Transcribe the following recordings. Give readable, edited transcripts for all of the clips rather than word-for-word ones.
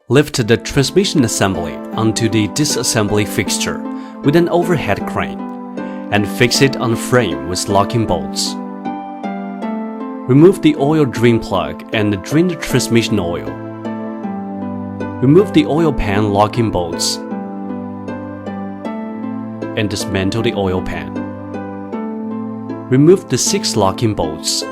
Lift the transmission assembly onto the disassembly fixture with an overhead crane and fix it on the frame with locking bolts. Remove the oil drain plug and drain the transmission oil. Remove the oil pan locking bolts and dismantle the oil pan. Remove the 6 locking bolts.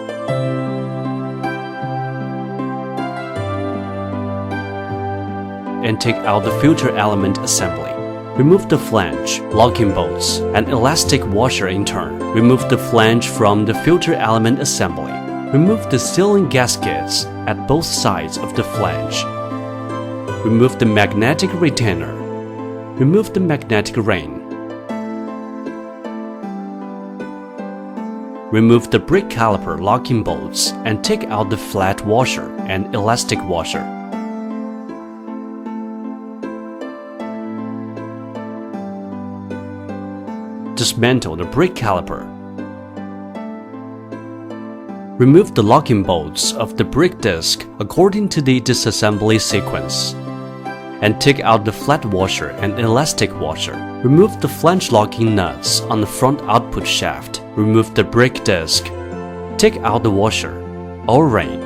And take out the filter element assembly. Remove the flange, locking bolts, and elastic washer in turn. Remove the flange from the filter element assembly. Remove the sealing gaskets at both sides of the flange. Remove the magnetic retainer. Remove the magnetic ring. Remove the brake caliper locking bolts and take out the flat washer and elastic washer. Dismantle the brake caliper. Remove the locking bolts of the brake disc according to the disassembly sequence. And take out the flat washer and elastic washer. Remove the flange locking nuts on the front output shaft. Remove the brake disc. Take out the washer, O-ring,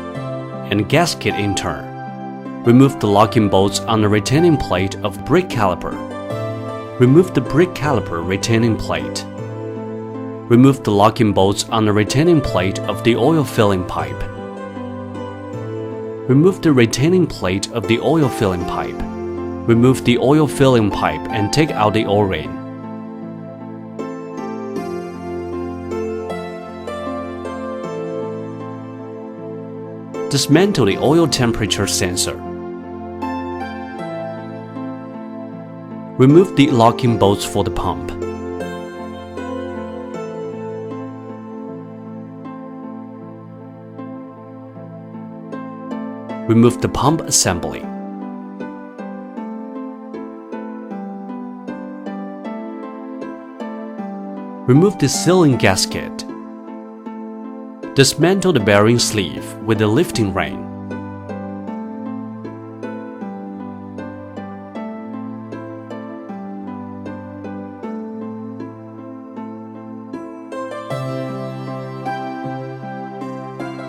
and gasket in turn. Remove the locking bolts on the retaining plate of brake caliper. Remove the brake caliper retaining plate. Remove the locking bolts on the retaining plate of the oil filling pipe. Remove the retaining plate of the oil filling pipe. Remove the oil filling pipe and take out the O-ring. Dismantle the oil temperature sensor. Remove the locking bolts for the pump. Remove the pump assembly. Remove the sealing gasket. Dismantle the bearing sleeve with the lifting ring.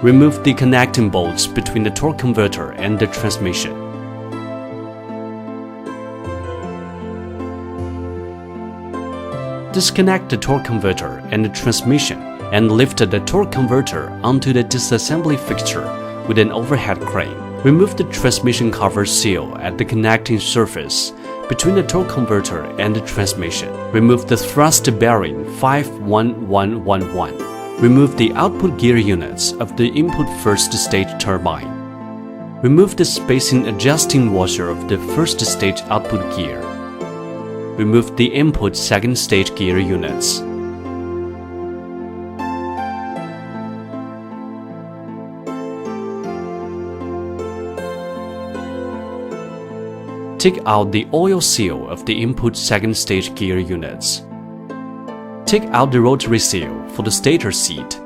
Remove the connecting bolts between the torque converter and the transmission. Disconnect the torque converter and the transmission and lift the torque converter onto the disassembly fixture with an overhead crane. Remove the transmission cover seal at the connecting surface between the torque converter and the transmission. Remove the thrust bearing 51111. Remove the output gear units of the input first stage turbine. Remove the spacing adjusting washer of the first stage output gear. Remove the input second stage gear units. Take out the oil seal of the input second stage gear units. Take out the rotary seal for the stator seat.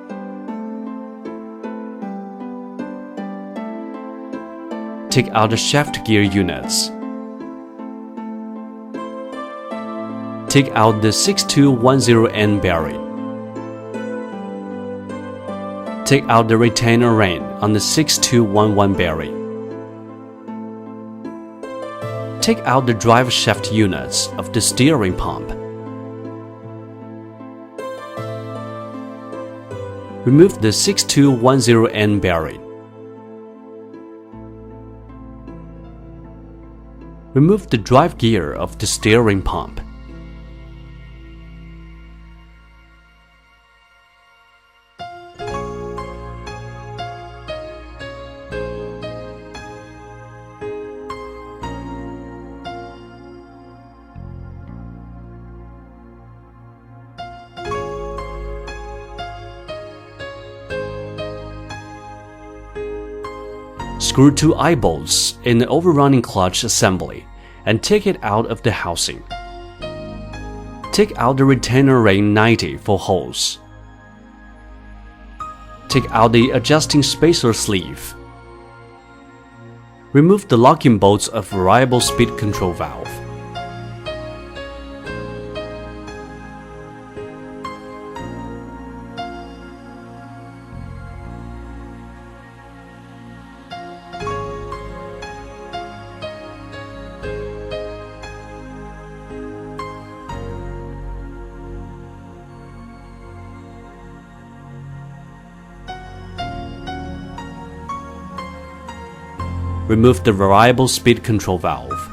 Take out the shaft gear units. Take out the 6210N bearing. Take out the retainer ring on the 6211 bearing. Take out the drive shaft units of the steering pump. Remove the 6210N bearing. Remove the drive gear of the steering pump. Screw 2 eye bolts in the overrunning clutch assembly and take it out of the housing. Take out the retainer ring 90 for holes. Take out the adjusting spacer sleeve. Remove the locking bolts of variable speed control valve. Remove the variable speed control valve.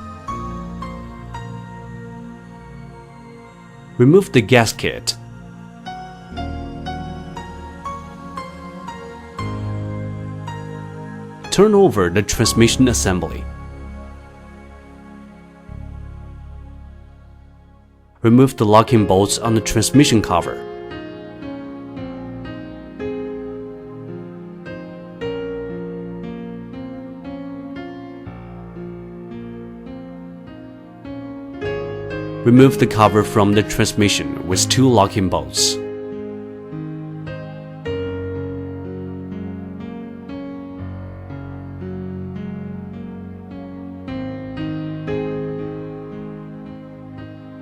Remove the gasket. Turn over the transmission assembly. Remove the locking bolts on the transmission cover. Remove the cover from the transmission with 2 locking bolts.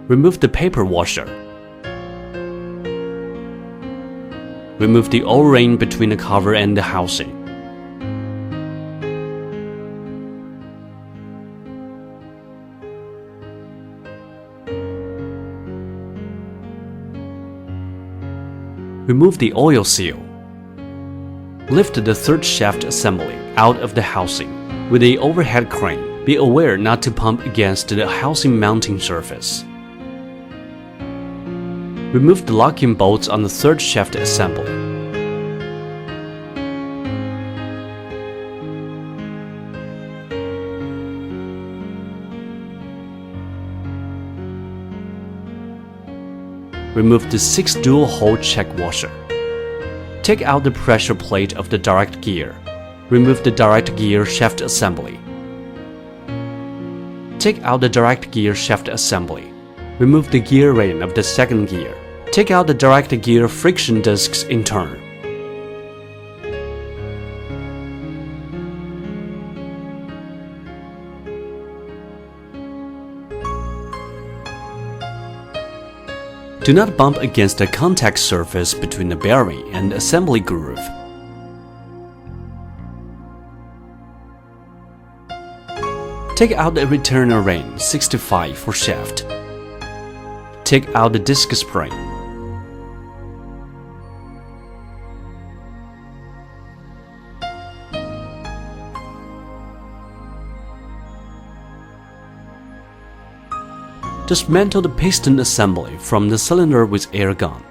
Remove the paper washer. Remove the O-ring between the cover and the housing. Remove the oil seal. Lift the third shaft assembly out of the housing with the overhead crane. Be aware not to pump against the housing mounting surface. Remove the locking bolts on the third shaft assembly. Remove the 6 dual-hole check washer. Take out the pressure plate of the direct gear. Remove the direct gear shaft assembly. Take out the direct gear shaft assembly. Remove the gear ring of the second gear. Take out the direct gear friction discs in turn. Do not bump against the contact surface between the bearing and assembly groove. Take out the returner ring 65 for shaft. Take out the disc spring. Dismantle the piston assembly from the cylinder with air gun.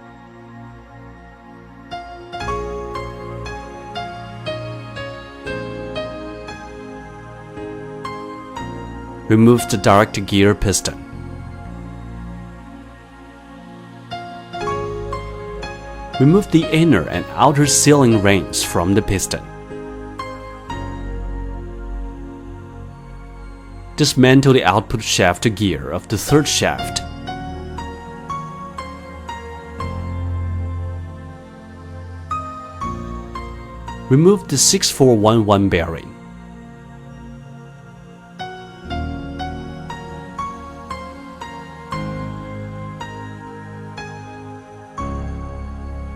Remove the direct gear piston. Remove the inner and outer sealing rings from the piston. Dismantle the output shaft gear of the third shaft. Remove the 6411 bearing.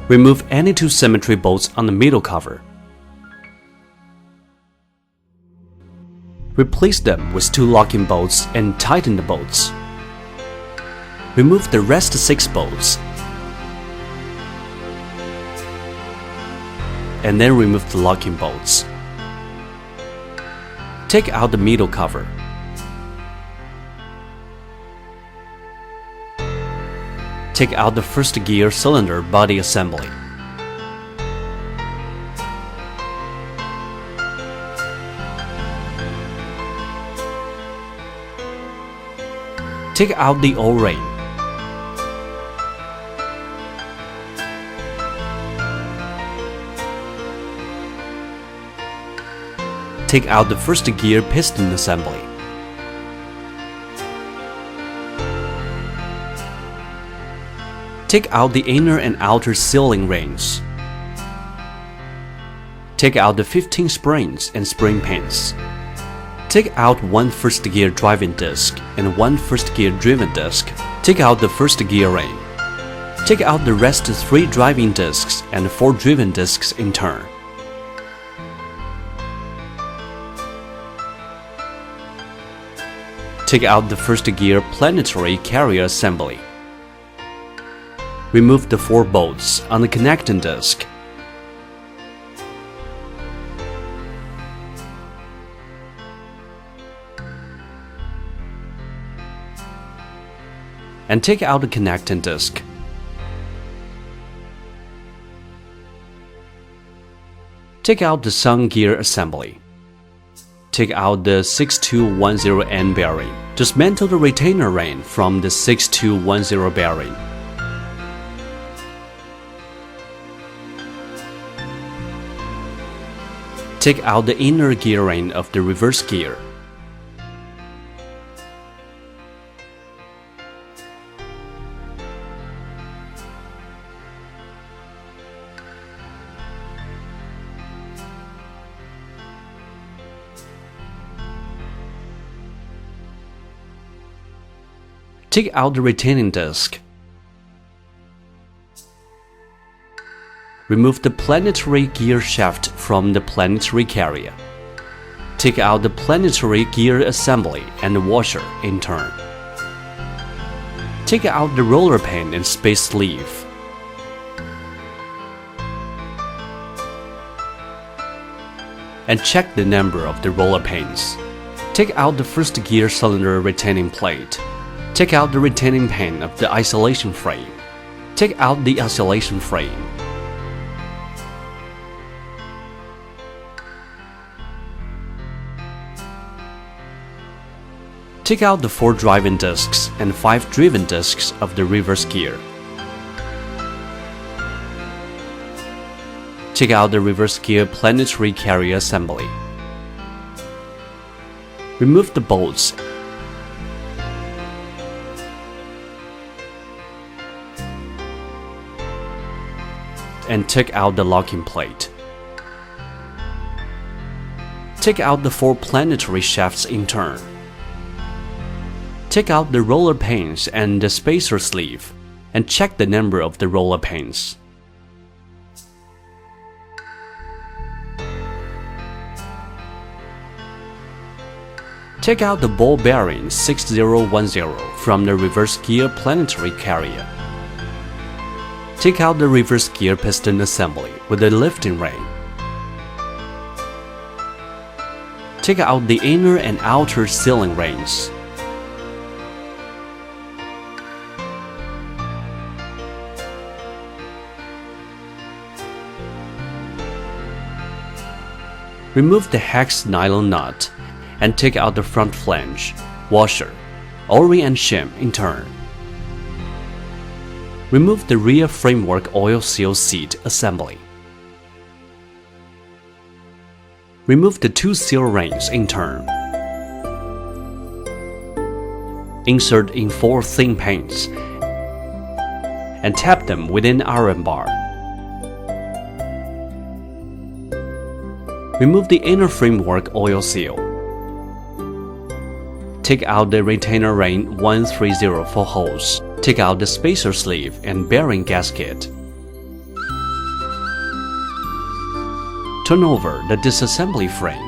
Remove any 2 symmetry bolts on the middle cover. Replace them with 2 locking bolts and tighten the bolts. Remove the rest 6 bolts. And then remove the locking bolts. Take out the middle cover. Take out the first gear cylinder body assembly. Take out the O-ring. Take out the first gear piston assembly. Take out the inner and outer sealing rings. Take out the 15 springs and spring pins. Take out one first gear driving disc and one first gear driven disc. Take out the first gear ring. Take out the rest 3 driving discs and 4 driven discs in turn. Take out the first gear planetary carrier assembly. Remove the 4 bolts on the connecting disc. And take out the connecting disc. Take out the sun gear assembly. Take out the 6210N bearing. Dismantle the retainer ring from the 6210 bearing. Take out the inner gear ring of the reverse gear. Take out the retaining disc. Remove the planetary gear shaft from the planetary carrier. Take out the planetary gear assembly and washer in turn. Take out the roller pin and space sleeve. And check the number of the roller pins. Take out the first gear cylinder retaining plate. Take out the retaining pin of the isolation frame. Take out the isolation frame. Take out the 4 driving discs and 5 driven discs of the reverse gear. Take out the reverse gear planetary carrier assembly. Remove the bolts and take out the locking plate. Take out the 4 planetary shafts in turn. Take out the roller pins and the spacer sleeve, and check the number of the roller pins. Take out the ball bearing 6010 from the reverse gear planetary carrier. Take out the reverse gear piston assembly with the lifting ring. Take out the inner and outer sealing rings. Remove the hex nylon nut and take out the front flange, washer, O-ring and shim in turn. Remove the rear framework oil seal seat assembly. Remove the 2 seal rings in turn. Insert in 4 thin pins and tap them within iron bar. Remove the inner framework oil seal. Take out the retainer ring 130 for holes. Take out the spacer sleeve and bearing gasket. Turn over the disassembly frame.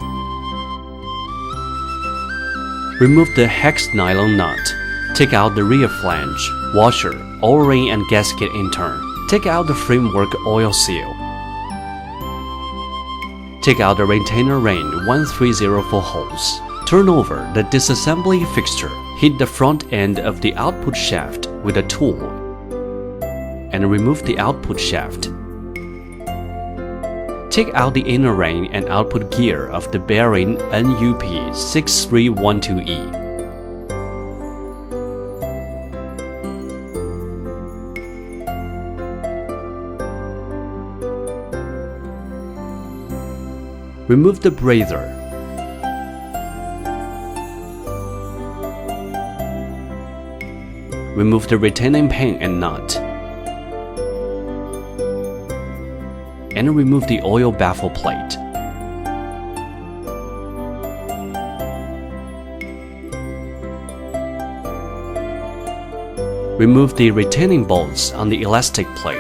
Remove the hex nylon nut. Take out the rear flange, washer, O-ring and gasket in turn. Take out the framework oil seal. Take out the retainer ring 130 for holes. Turn over the disassembly fixture. Hit the front end of the output shaft with a tool and remove the output shaft. Take out the inner ring and output gear of the bearing NUP6312E. Remove the breather. Remove the retaining pin and nut. And remove the oil baffle plate. Remove the retaining bolts on the elastic plate.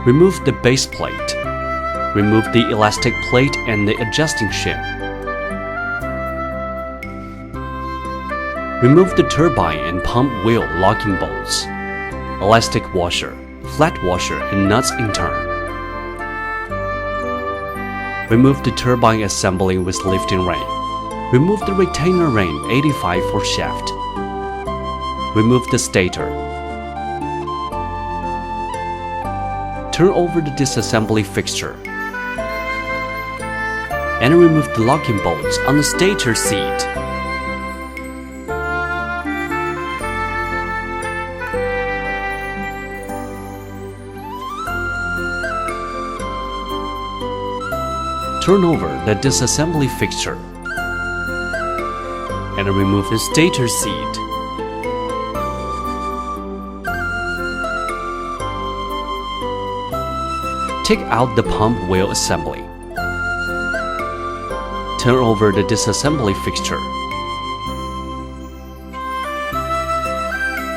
Remove the base plate. Remove the elastic plate and the adjusting shim. Remove the turbine and pump wheel locking bolts, elastic washer, flat washer, and nuts in turn. Remove the turbine assembly with lifting ring. Remove the retainer ring 85 for shaft. Remove the stator. Turn over the disassembly fixture. And remove the locking bolts on the stator seat. Turn over the disassembly fixture and remove the stator seat. Take out the pump wheel assembly. Turn over the disassembly fixture.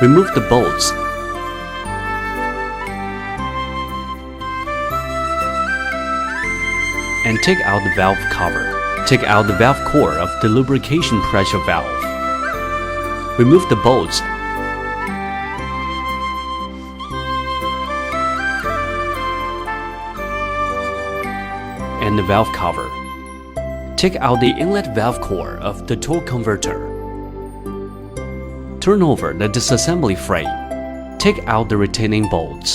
Remove the bolts. And take out the valve cover. Take out the valve core of the lubrication pressure valve. Remove the bolts and the valve cover. Take out the inlet valve core of the torque converter. Turn over the disassembly frame. Take out the retaining bolts.